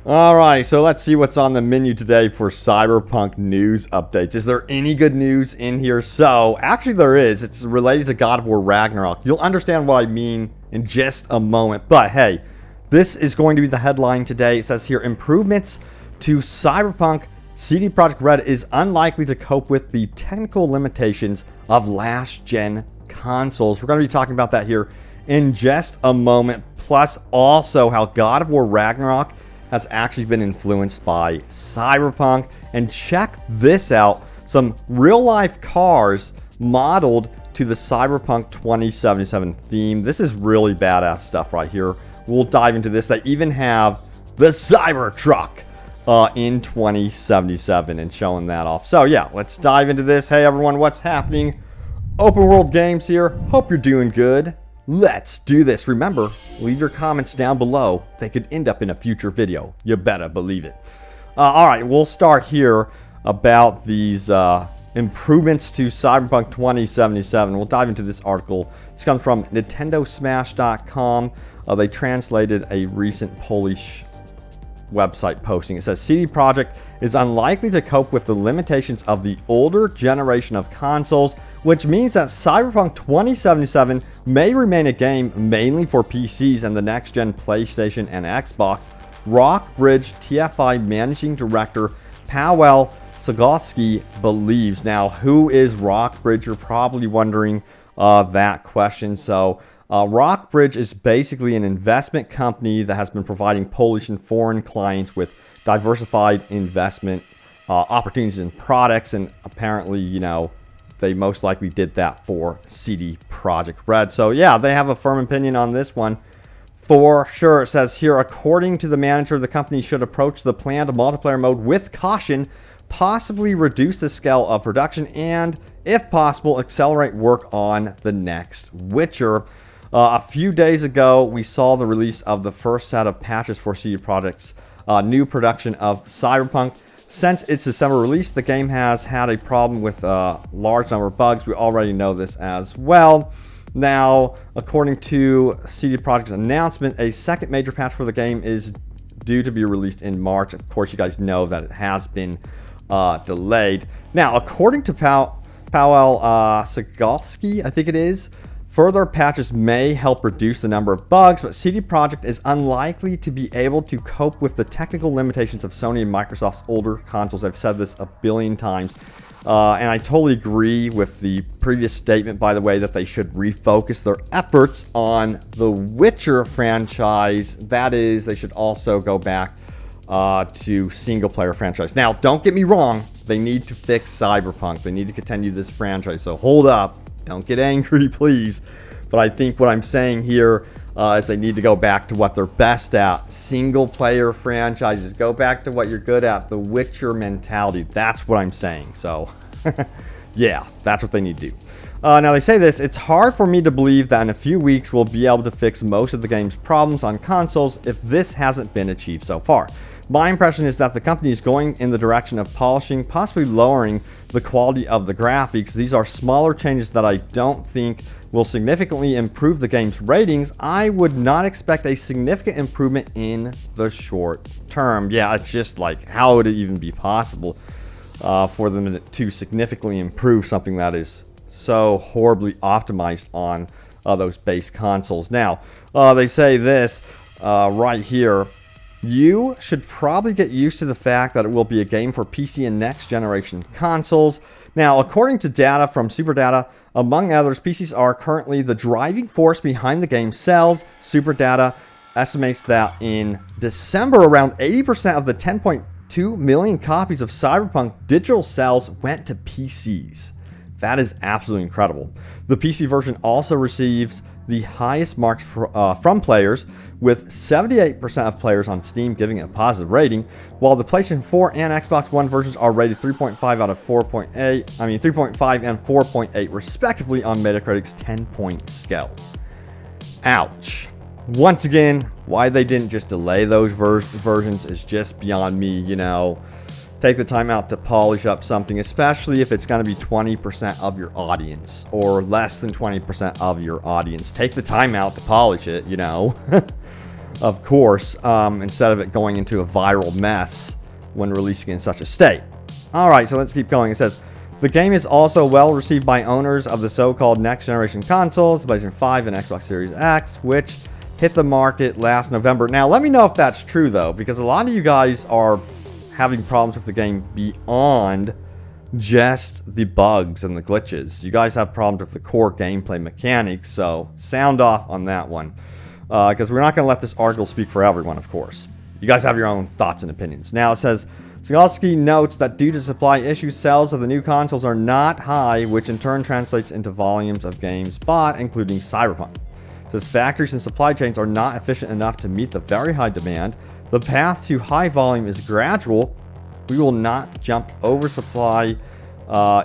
Alright, so let's see what's on the menu today for Cyberpunk news updates. Is there any good news in here? So, actually there is. It's related to God of War Ragnarok. You'll understand what I mean in just a moment. But hey, this is going to be the headline today. It says here, improvements to Cyberpunk. CD Projekt Red is unlikely to cope with the technical limitations of last-gen consoles. We're going to be talking about that here in just a moment. Plus, also how God of War Ragnarok has actually been influenced by Cyberpunk. And check this out, some real-life cars modeled to the Cyberpunk 2077 theme. This is really badass stuff right here. We'll dive into this. They even have the Cybertruck in 2077 and showing that off. So yeah, let's dive into this. Hey everyone, what's happening? Open World Games here. Hope you're doing good. Let's do this. Remember, leave your comments down below. They could end up in a future video. You better believe it. All right, we'll start here about these improvements to Cyberpunk 2077. We'll dive into this article. This comes from NintendoSmash.com. They translated a recent Polish website posting. It says CD Projekt is unlikely to cope with the limitations of the older generation of consoles, which means that Cyberpunk 2077 may remain a game mainly for PCs and the next-gen PlayStation and Xbox. Rockbridge TFI Managing Director Paweł Cegalski believes. Now, who is Rockbridge? You're probably wondering that question. So, Rockbridge is basically an investment company that has been providing Polish and foreign clients with diversified investment opportunities in products, and apparently, you know, they most likely did that for CD Projekt Red. So yeah, they have a firm opinion on this one for sure. It says here, according to the manager, the company should approach the planned multiplayer mode with caution, possibly reduce the scale of production, and if possible, accelerate work on the next Witcher. A few days ago, we saw the release of the first set of patches for CD Projekt's new production of Cyberpunk. Since its December release, the game has had a problem with a large number of bugs. We already know this as well. Now, according to CD Projekt's announcement, a second major patch for the game is due to be released in March. Of course, you guys know that it has been delayed. Now, according to Paweł Cegalski, I think it is, further patches may help reduce the number of bugs, but CD Projekt is unlikely to be able to cope with the technical limitations of Sony and Microsoft's older consoles. I've said this a billion times, and I totally agree with the previous statement, by the way, that they should refocus their efforts on the Witcher franchise. That is, they should also go back to single-player franchise. Now, don't get me wrong, they need to fix Cyberpunk. They need to continue this franchise, so hold up. Don't get angry, please. But I think what I'm saying here is they need to go back to what they're best at. Single-player franchises. Go back to what you're good at. The Witcher mentality. That's what I'm saying. So, yeah, that's what they need to do. Now, they say this. It's hard for me to believe that in a few weeks we'll be able to fix most of the game's problems on consoles if this hasn't been achieved so far. My impression is that the company is going in the direction of polishing, possibly lowering the quality of the graphics. These are smaller changes that I don't think will significantly improve the game's ratings. I would not expect a significant improvement in the short term. Yeah, it's just like, how would it even be possible for them to significantly improve something that is so horribly optimized on those base consoles? Now, they say this right here. You should probably get used to the fact that it will be a game for PC and next generation consoles. Now, according to data from SuperData, among others, PCs are currently the driving force behind the game's sales. SuperData estimates that in December, around 80% of the 10.2 million copies of Cyberpunk digital sales went to PCs. That is absolutely incredible. The PC version also receives the highest marks from players, with 78% of players on Steam giving it a positive rating, while the PlayStation 4 and Xbox One versions are rated 3.5 out of 4.8, 3.5 and 4.8 respectively on Metacritic's 10-point scale. Ouch. Once again, why they didn't just delay those versions is just beyond me, you know. Take the time out to polish up something, especially if it's going to be 20% of your audience or less than 20% of your audience. Take the time out to polish it, you know. of course, instead of it going into a viral mess when releasing in such a state. All right, so let's keep going. It says, the game is also well received by owners of the so-called next-generation consoles, PlayStation 5 and Xbox Series X, which hit the market last November. Now, let me know if that's true, though, because a lot of you guys are having problems with the game beyond just the bugs and the glitches. You guys have problems with the core gameplay mechanics, so sound off on that one. Because we're not going to let this article speak for everyone, of course. You guys have your own thoughts and opinions. Now, it says, Cyberpunk notes that due to supply issues, sales of the new consoles are not high, which in turn translates into volumes of games bought, including Cyberpunk. It says factories and supply chains are not efficient enough to meet the very high demand. The path to high volume is gradual. We will not jump oversupply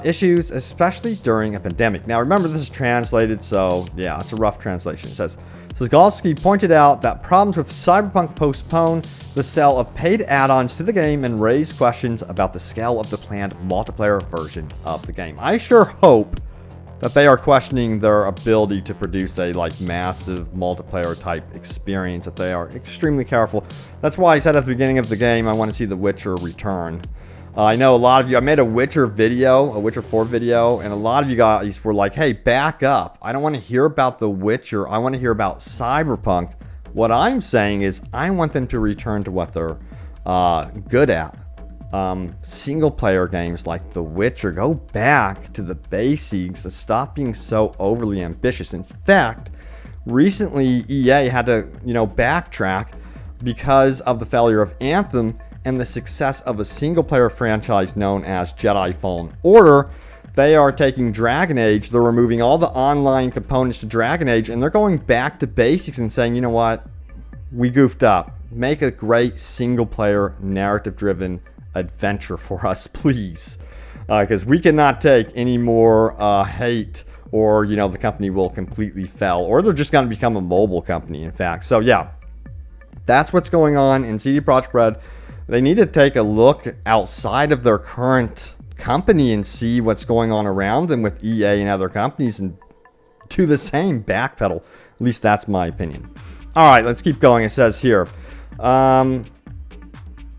issues, especially during a pandemic. Now, remember, this is translated, so yeah, it's a rough translation. It says, Cyberpunk pointed out that problems with Cyberpunk postpone the sale of paid add-ons to the game and raised questions about the scale of the planned multiplayer version of the game. I sure hope that they are questioning their ability to produce a massive multiplayer type experience, that they are extremely careful. That's why I said at the beginning of the game I want to see The Witcher return. I know a lot of you, I made a Witcher video, a Witcher 4 video, and a lot of you guys were like, hey, back up. I don't want to hear about The Witcher. I want to hear about Cyberpunk. What I'm saying is I want them to return to what they're good at. Single player games like The Witcher. Go back to the basics and stop being so overly ambitious. In fact, recently EA had to, backtrack because of the failure of Anthem and the success of a single player franchise known as Jedi Fallen Order. They are taking Dragon Age, they're removing all the online components to Dragon Age, and they're going back to basics and saying, you know what, we goofed up. Make a great single player narrative driven adventure for us, please. Because we cannot take any more hate, or the company will completely fail, or they're just going to become a mobile company, in fact. So yeah, that's what's going on in CD Projekt Red. They need to take a look outside of their current company and see what's going on around them with EA and other companies and do the same, backpedal. At least that's my opinion. All right, let's keep going. It says here,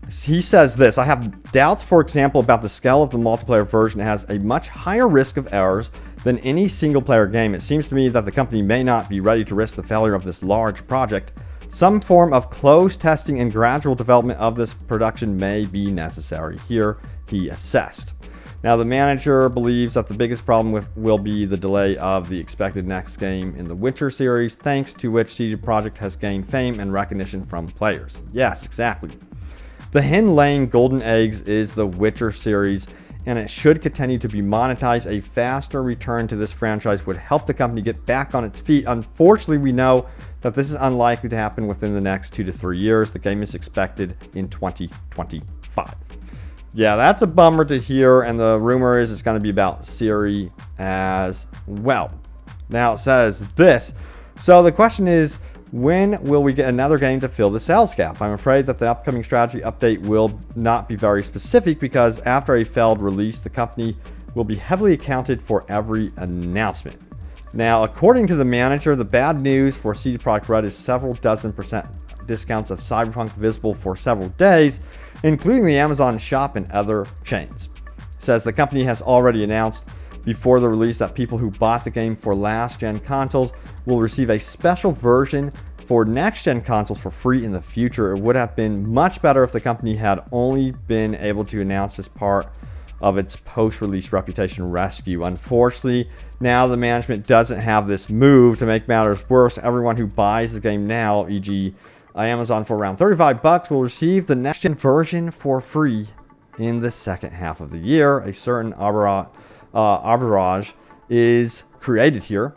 he says this, I have doubts, for example, about the scale of the multiplayer version. It has a much higher risk of errors than any single player game. It seems to me that the company may not be ready to risk the failure of this large project. Some form of closed testing and gradual development of this production may be necessary. Here, he assessed. Now, the manager believes that the biggest problem will be the delay of the expected next game in the Witcher series, thanks to which CD Projekt has gained fame and recognition from players. Yes, exactly. The hen-laying golden eggs is the Witcher series, and it should continue to be monetized. A faster return to this franchise would help the company get back on its feet. Unfortunately, we know that this is unlikely to happen within the next 2 to 3 years. The game is expected in 2025. Yeah, that's a bummer to hear, and the rumor is it's going to be about Siri as well. Now it says this. So the question is, when will we get another game to fill the sales gap? I'm afraid that the upcoming strategy update will not be very specific, because after a failed release, the company will be heavily accounted for every announcement. Now, according to the manager, the bad news for CD Projekt Red is several dozen % discounts of Cyberpunk visible for several days, including the Amazon shop and other chains. It says the company has already announced before the release that people who bought the game for last-gen consoles will receive a special version for next-gen consoles for free in the future. It would have been much better if the company had only been able to announce this part of its post-release reputation rescue. Unfortunately, now the management doesn't have this move. To make matters worse, everyone who buys the game now, e.g. Amazon for around $35, will receive the next-gen version for free in the second half of the year. A certain arbitrage is created here,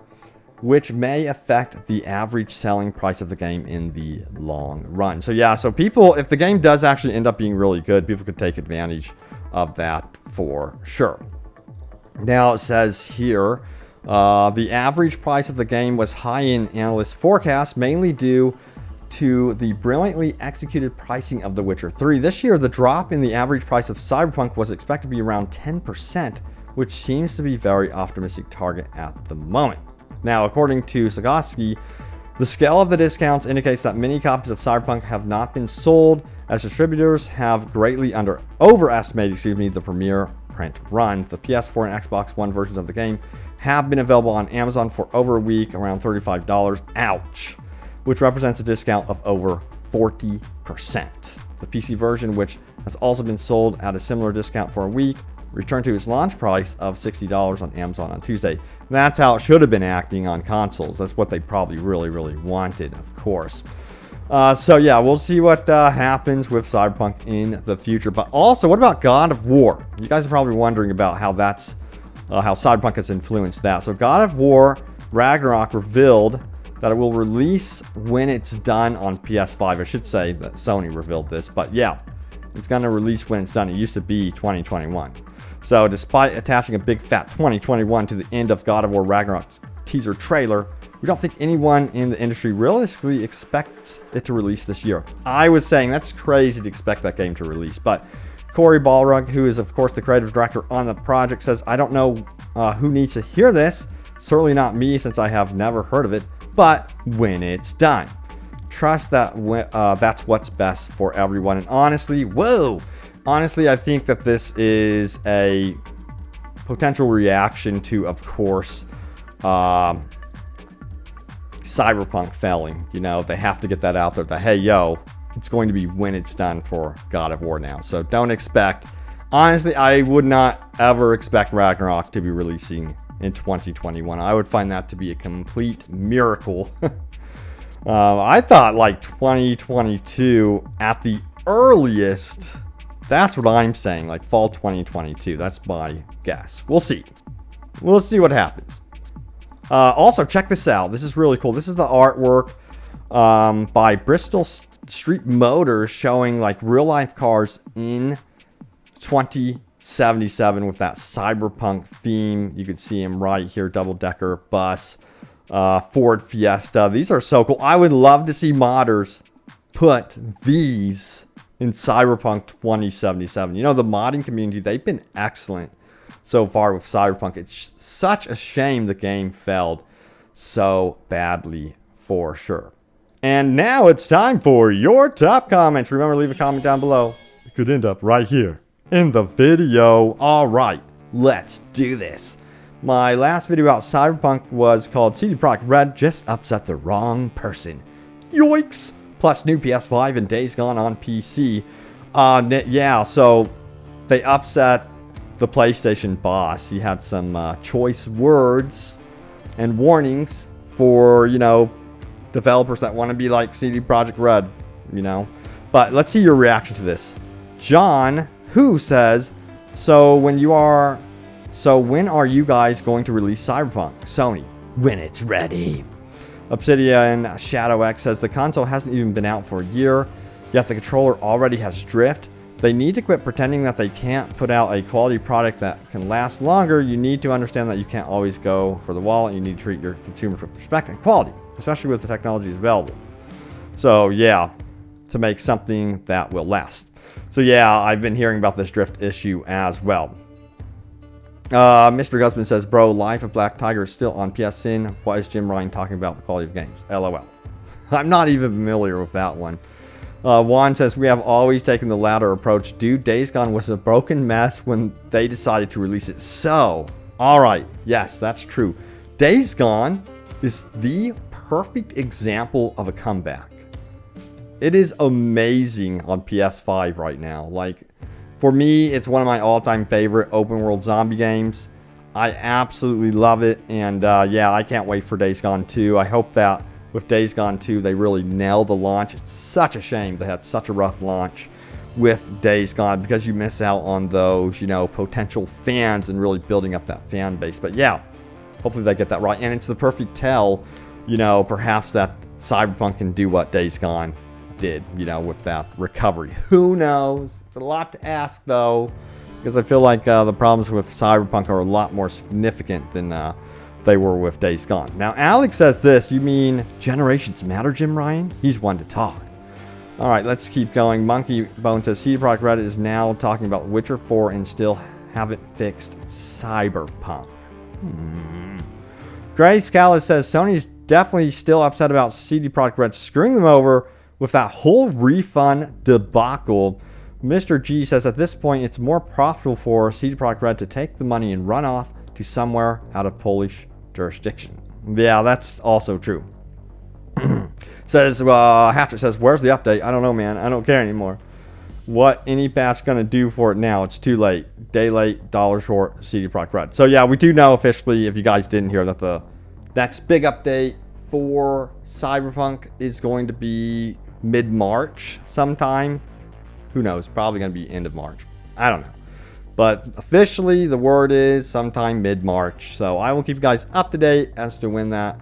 which may affect the average selling price of the game in the long run. So yeah, so people, if the game does actually end up being really good, people could take advantage of that for sure. Now it says here, the average price of the game was high in analyst forecasts, mainly due to the brilliantly executed pricing of The Witcher 3. This year, the drop in the average price of Cyberpunk was expected to be around 10%, which seems to be a very optimistic target at the moment. Now, according to Sagowski, The scale of the discounts indicates that many copies of Cyberpunk have not been sold, as distributors have greatly overestimated the premiere print run. The PS4 and Xbox One versions of the game have been available on Amazon for over a week, around $35. Ouch! Which represents a discount of over 40%. The PC version, which has also been sold at a similar discount for a week, returned to its launch price of $60 on Amazon on Tuesday. That's how it should have been acting on consoles. That's what they probably really wanted, of course. So yeah, we'll see what happens with Cyberpunk in the future. But also, what about God of War? You guys are probably wondering about how that's how Cyberpunk has influenced that. So God of War Ragnarok revealed that it will release when it's done on PS5. I should say that Sony revealed this, but yeah, it's going to release when it's done. It used to be 2021. So despite attaching a big fat 2021 to the end of God of War Ragnarok's teaser trailer, we don't think anyone in the industry realistically expects it to release this year. I was saying that's crazy to expect that game to release, but Cory Barlog, who is of course the creative director on the project, says, I don't know who needs to hear this. Certainly not me, since I have never heard of it, but when it's done. Trust that that's what's best for everyone. And honestly, I think that this is a potential reaction to, of course, Cyberpunk failing. You know, they have to get that out there that, hey, yo, it's going to be when it's done for God of War now. So don't expect, honestly, I would not ever expect Ragnarok to be releasing in 2021. I would find that to be a complete miracle. I thought like 2022 at the earliest. That's what I'm saying, like fall 2022. That's my guess. We'll see. We'll see what happens. Also, check this out. This is really cool. This is the artwork by Bristol Street Motors, showing like real life cars in 2077 with that cyberpunk theme. You can see him right here. Double-decker bus, Ford Fiesta. These are so cool. I would love to see modders put these in Cyberpunk 2077. You know, the modding community, they've been excellent so far with Cyberpunk. It's such a shame the game failed so badly, for sure. And now it's time for your top comments. Remember, leave a comment down below. It could end up right here in the video. All right, let's do this. My last video about Cyberpunk was called CDPR Red Just Upset the Wrong Person. Yoinks! Plus new PS5 and Days Gone on PC. Yeah, so they upset the PlayStation boss. He had some choice words and warnings for, you know, developers that want to be like CD Projekt Red, you know. But let's see your reaction to this. John, who says, so when are you guys going to release Cyberpunk? Sony, when it's ready. Obsidian Shadow X says the console hasn't even been out for a year, yet the controller already has drift. They need to quit pretending that they can't put out a quality product that can last longer. You need to understand that you can't always go for the wallet. You need to treat your consumers with respect and quality, especially with the technologies available. So yeah, to make something that will last. So yeah, I've been hearing about this drift issue as well. Mr. Guzman says, bro, Life of Black Tiger is still on PSN. Why is Jim Ryan talking about the quality of games? LOL. I'm not even familiar with that one. Juan says, we have always taken the latter approach. Dude, Days Gone was a broken mess when they decided to release it. So, alright, yes, that's true. Days Gone is the perfect example of a comeback. It is amazing on PS5 right now. Like, for me, it's one of my all-time favorite open-world zombie games. I absolutely love it, and yeah, I can't wait for Days Gone 2. I hope that with Days Gone 2, they really nail the launch. It's such a shame they had such a rough launch with Days Gone, because you miss out on those, you know, potential fans and really building up that fan base. But yeah, hopefully they get that right, and it's the perfect tell, you know, perhaps that Cyberpunk can do what Days Gone did, you know, with that recovery. Who knows? It's a lot to ask, though, because I feel like the problems with Cyberpunk are a lot more significant than they were with Days Gone. Now, Alex says this, you mean generations matter, Jim Ryan? He's one to talk. All right, let's keep going. Monkey Bone says, CD Projekt Red is now talking about Witcher 4 and still haven't fixed Cyberpunk. Gray Scala says, Sony's definitely still upset about CD Projekt Red screwing them over with that whole refund debacle. Mr. G says at this point it's more profitable for CD Projekt Red to take the money and run off to somewhere out of Polish jurisdiction. Yeah, that's also true. Says, Hatchet says, where's the update? I don't know, man. I don't care anymore. What any patch gonna do for it now? It's too late. Day late, dollar short, CD Projekt Red. So yeah, we do know officially, if you guys didn't hear, that the next big update for Cyberpunk is going to be mid-March sometime. Who knows? Probably going to be end of March. I don't know. But officially, the word is sometime mid-March. So I will keep you guys up to date as to when that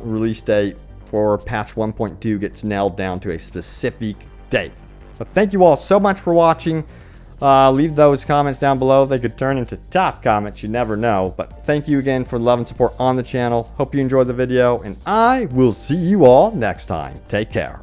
release date for patch 1.2 gets nailed down to a specific date. But thank you all so much for watching. Leave those comments down below. They could turn into top comments. You never know. But thank you again for the love and support on the channel. Hope you enjoyed the video. And I will see you all next time. Take care.